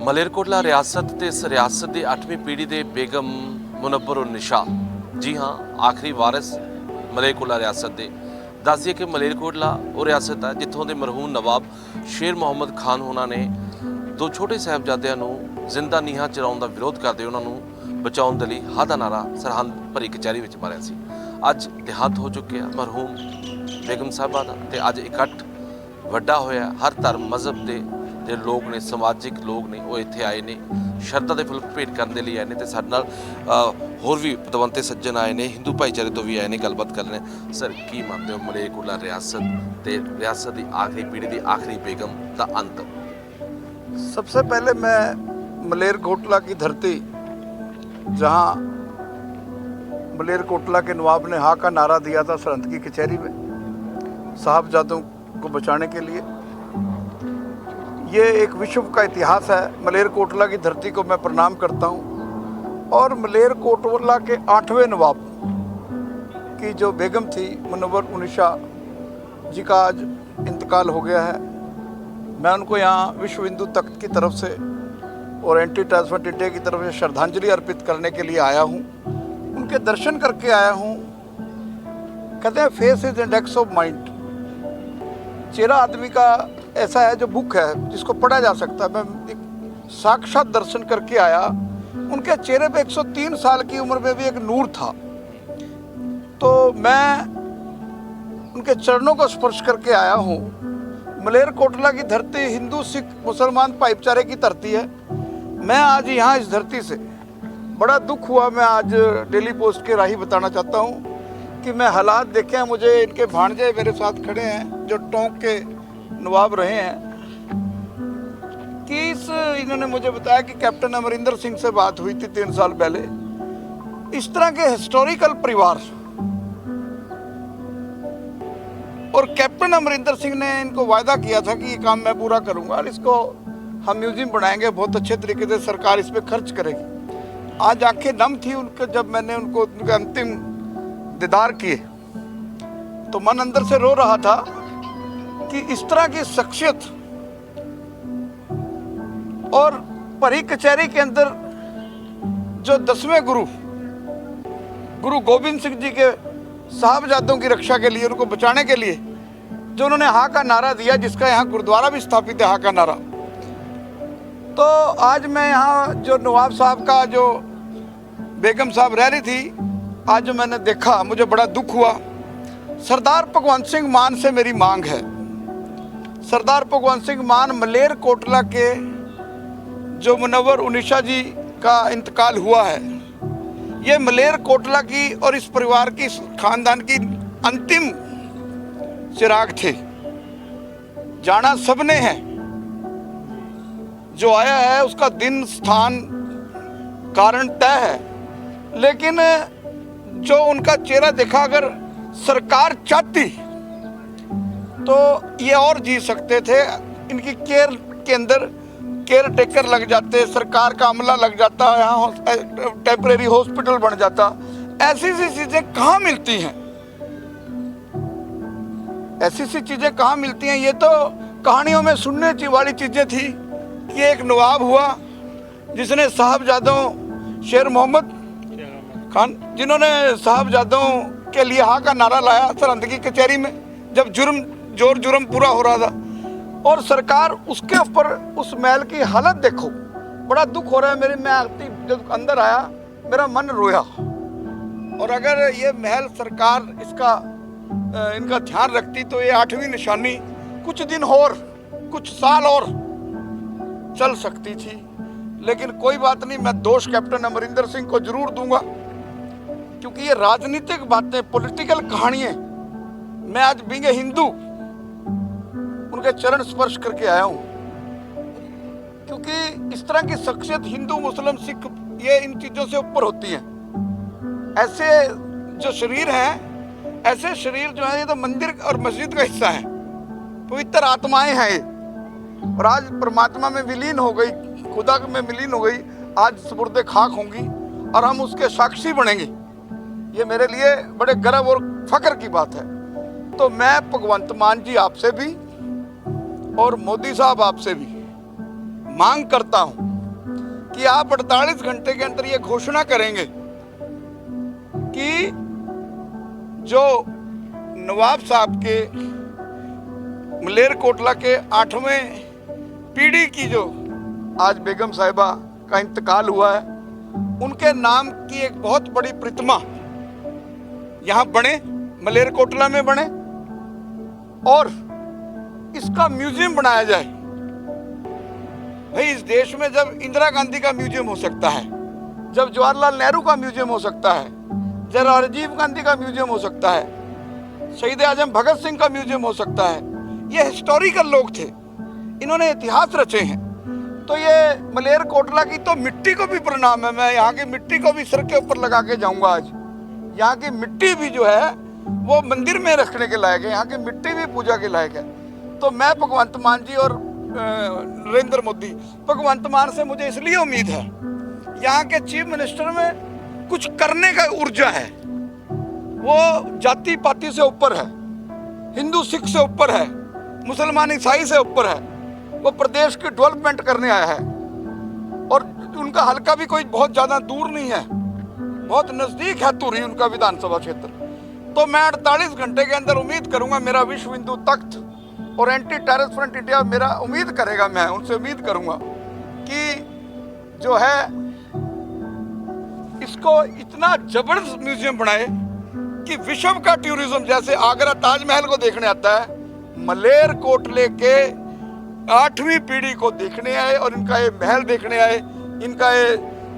मलेरकोटला रियासत ते इस रियासत की 8वीं पीढ़ी के बेगम मुनव्वर उन निशा जी हाँ आखिरी वारिस मलेरकोटला रियासत के दस दिए कि मलेरकोटला वो रियासत है जितों के मरहूम नवाब शेर मुहम्मद खान उन्होंने दो छोटे साहबजादियों को जिंदा नीहां चराउण का विरोध करते उन्होंने बचाउण दे लई हा दा नारा सरहंद भरी कचहरी में मारिया सी। अज देहांत हो चुके हैं मरहूम बेगम साहबा का ते अज इकट्ठ वड्डा होया। हर धर्म मजहब के जो लोग ने समाजिक लोग ने वो इत्थे आए ने शरधा के फुल भेंट करने लिए आए ने ते साडे नाल होर भी पतवंते सज्जन आए ने हिंदू भाईचारे तो भी आए ने गलबात कर रहे हैं। सर की मानते हो मलेरकोटला रियासत ते रियासत की आखिरी पीढ़ी की आखिरी बेगम का अंत? सबसे पहले मैं मलेरकोटला की धरती जहाँ मलेरकोटला के नवाब ने हाँ का नारा दिया था सरहंद की कचहरी में साहबजादों को बचाने के लिए, ये एक विश्व का इतिहास है। मलेरकोटला की धरती को मैं प्रणाम करता हूँ और मलेरकोटला के 8वें नवाब की जो बेगम थी मुनव्वर उन निशा जी का आज इंतकाल हो गया है। मैं उनको यहाँ विश्व हिंदू तख्त की तरफ से और एंटी ट्रांसफर डे की तरफ से श्रद्धांजलि अर्पित करने के लिए आया हूँ, उनके दर्शन करके आया हूँ। कहते हैं face is index of mind, चेहरा आदमी का ऐसा है जो बुक है जिसको पढ़ा जा सकता है। मैं एक साक्षात दर्शन करके आया, उनके चेहरे पे 103 साल की उम्र में भी एक नूर था। तो मैं उनके चरणों को स्पर्श करके आया हूँ। मलेरकोटला की धरती हिंदू सिख मुसलमान भाईचारे की धरती है। मैं आज यहाँ इस धरती से बड़ा दुख हुआ। मैं आज डेली पोस्ट के राही बताना चाहता हूँ कि मैं हालात देखे हैं। मुझे इनके भांजे मेरे साथ खड़े हैं जो टोंक के नवाब रहे हैं कि इन्होंने मुझे बताया कि कैप्टन अमरिंदर सिंह से बात हुई थी 3 साल पहले। इस तरह के हिस्टोरिकल परिवार और कैप्टन अमरिंदर सिंह ने इनको वायदा किया था कि ये काम मैं पूरा करूंगा और इसको हम म्यूजियम बनाएंगे, बहुत अच्छे तरीके से सरकार इस पर खर्च करेगी। आज आंखें नम थी उनके जब मैंने उनको उनके अंतिम दीदार किए तो मन अंदर से रो रहा था कि इस तरह की शख्सियत और भरी कचहरी के अंदर जो 10वें गुरु गोविंद सिंह जी के साहबजादों की रक्षा के लिए, उनको बचाने के लिए जो उन्होंने हाँ का नारा दिया, जिसका यहाँ गुरुद्वारा भी स्थापित है हाँ का नारा। तो आज मैं यहाँ जो नवाब साहब का जो बेगम साहब रह रही थी, आज जो मैंने देखा मुझे बड़ा दुख हुआ। सरदार भगवंत सिंह मान से मेरी मांग है। सरदार भगवंत सिंह मान मलेरकोटला के जो मुनव्वर उन निशा जी का इंतकाल हुआ है, ये मलेरकोटला की और इस परिवार की खानदान की अंतिम चिराग थे। जाना सबने है, जो आया है उसका दिन स्थान कारण तय है, लेकिन जो उनका चेहरा देखा, अगर सरकार चाहती तो ये और जी सकते थे। इनकी केयर के अंदर केयर टेकर लग जाते, सरकार का अमला लग जाता, यहाँ टेम्परेरी हॉस्पिटल बन जाता। ऐसी सी चीज़ें कहाँ मिलती हैं, ऐसी सी चीज़ें कहाँ मिलती हैं। ये तो कहानियों में सुनने वाली चीज़ें थी कि एक नवाब हुआ जिसने साहबजादों शेर मुहम्मद खान, जिन्होंने साहबजादों के लिए हाँ का नारा लाया सरहंद की कचहरी में जब जुर्म पूरा हो रहा था, और सरकार उसके ऊपर उस महल की हालत देखो, बड़ा दुख हो रहा है मेरे। मैं जब अंदर आया मेरा मन रोया। और अगर ये महल सरकार इनका ध्यान रखती तो ये 8वीं निशानी कुछ दिन और कुछ साल और चल सकती थी। लेकिन कोई बात नहीं, मैं दोष कैप्टन अमरिंदर सिंह को जरूर दूंगा, क्योंकि ये राजनीतिक बातें, पॉलिटिकल कहानियां, मैं आज बींगे हिंदू उनके चरण स्पर्श करके आया हूं। क्योंकि इस तरह की शख्सियत हिंदू मुस्लिम सिख ये इन चीजों से ऊपर होती हैं। ऐसे जो शरीर हैं, ऐसे शरीर जो है ये तो मंदिर और मस्जिद का हिस्सा है, पवित्र आत्माएं हैं ये, और आज परमात्मा में विलीन हो गई, खुदा में विलीन हो गई, आज सुपुर्दे खाक होंगी और हम उसके साक्षी बनेंगे। ये मेरे लिए बड़े गर्व और फख्र की बात है। तो मैं भगवंत मान जी आपसे भी और मोदी साहब आपसे भी मांग करता हूं कि आप 48 घंटे के अंदर ये घोषणा करेंगे कि जो नवाब साहब के मलेरकोटला के 8वें पीढ़ी की जो आज बेगम साहिबा का इंतकाल हुआ है, उनके नाम की एक बहुत बड़ी प्रतिमा यहाँ बने, मलेरकोटला में बने, और इसका म्यूजियम बनाया जाए। भाई, इस देश में जब इंदिरा गांधी का म्यूजियम हो सकता है, जब जवाहरलाल नेहरू का म्यूजियम हो सकता है, जब राजीव गांधी का म्यूजियम हो सकता है, शहीद आजम भगत सिंह का म्यूजियम हो सकता है, ये हिस्टोरिकल लोग थे, इन्होंने इतिहास रचे हैं, तो ये मलेरकोटला की तो मिट्टी को भी प्रणाम है। मैं यहाँ की मिट्टी को भी सर के ऊपर लगा के जाऊंगा। आज यहाँ की मिट्टी भी जो है वो मंदिर में रखने के लायक है, यहाँ की मिट्टी भी पूजा के लायक है। तो मैं भगवंत मान जी और नरेंद्र मोदी, भगवंत मान से मुझे इसलिए उम्मीद है, यहाँ के चीफ मिनिस्टर में कुछ करने का ऊर्जा है, वो जाति पाति से ऊपर है, हिंदू सिख से ऊपर है, मुसलमान ईसाई से ऊपर है, वो प्रदेश की डेवलपमेंट करने आया है, और उनका हल्का भी कोई बहुत ज़्यादा दूर नहीं है, बहुत नज़दीक है तुरी उनका विधानसभा क्षेत्र। तो मैं 48 घंटे के अंदर उम्मीद करूंगा, मेरा विश्व हिंदू तख्त और एंटी टेररिस्ट फ्रंट इंडिया मेरा उम्मीद करेगा, मैं उनसे उम्मीद करूंगा कि जो है इसको इतना जबरदस्त म्यूजियम बनाए कि विश्व का टूरिज्म, जैसे आगरा ताजमहल को देखने आता है, मलेरकोटले के 8वीं पीढ़ी को देखने आए और इनका ये महल देखने आए, इनका ये,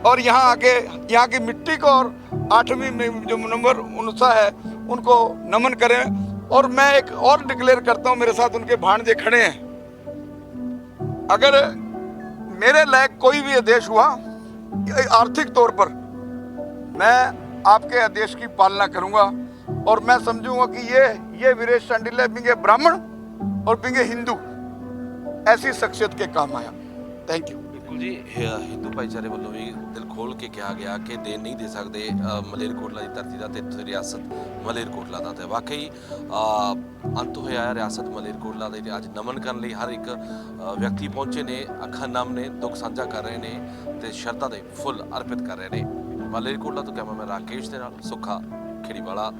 और यहाँ आके यहाँ की मिट्टी को और 8वीं में जो नंबर 49 है उनको नमन करें। और मैं एक और डिक्लेयर करता हूँ, मेरे साथ उनके भाणजे खड़े हैं, अगर मेरे लायक कोई भी आदेश हुआ आर्थिक तौर पर, मैं आपके आदेश की पालना करूंगा, और मैं समझूंगा कि ये वीरेश चंडीला बिंगे ब्राह्मण और बिंगे हिंदू ऐसी शख्सियत के काम आया। Thank you. बिल्कुल जी, हिंदू भाईचारे ਵੱਲੋਂ ਵੀ ਦਿਲ ਖੋਲ ਕੇ ਕਿਹਾ ਗਿਆ ਕਿ ਦੇ ਨਹੀਂ ਦੇ ਸਕਦੇ ਮਲੇਰਕੋਟਲਾ ਦੀ ਧਰਤੀ ਦਾ, ਤੇ ਰਿਆਸਤ ਮਲੇਰਕੋਟਲਾ ਦਾ। ਤੇ ਵਾਕਈ ਅੰਤ ਹੋਇਆ ਰਿਆਸਤ ਮਲੇਰਕੋਟਲਾ ਦੇ ਅੱਜ ਨਮਨ ਕਰਨ ਲਈ ਹਰ ਇੱਕ ਵਿਅਕਤੀ ਪਹੁੰਚੇ ਨੇ, ਅੱਖਾਂ ਨਮ ਨੇ, ਦੁੱਖ ਸਾਂਝਾ ਕਰ ਰਹੇ ਨੇ ਤੇ ਸ਼ਰਧਾ ਦੇ ਫੁੱਲ ਅਰਪਿਤ ਕਰ ਰਹੇ ਨੇ। ਮਲੇਰਕੋਟਲਾ ਤੋਂ ਕੈਮਰਾਮੈਨ ਰਾਕੇਸ਼ ਦੇ ਨਾਲ ਸੁੱਖਾ ਖੇੜੀਵਾਲਾ।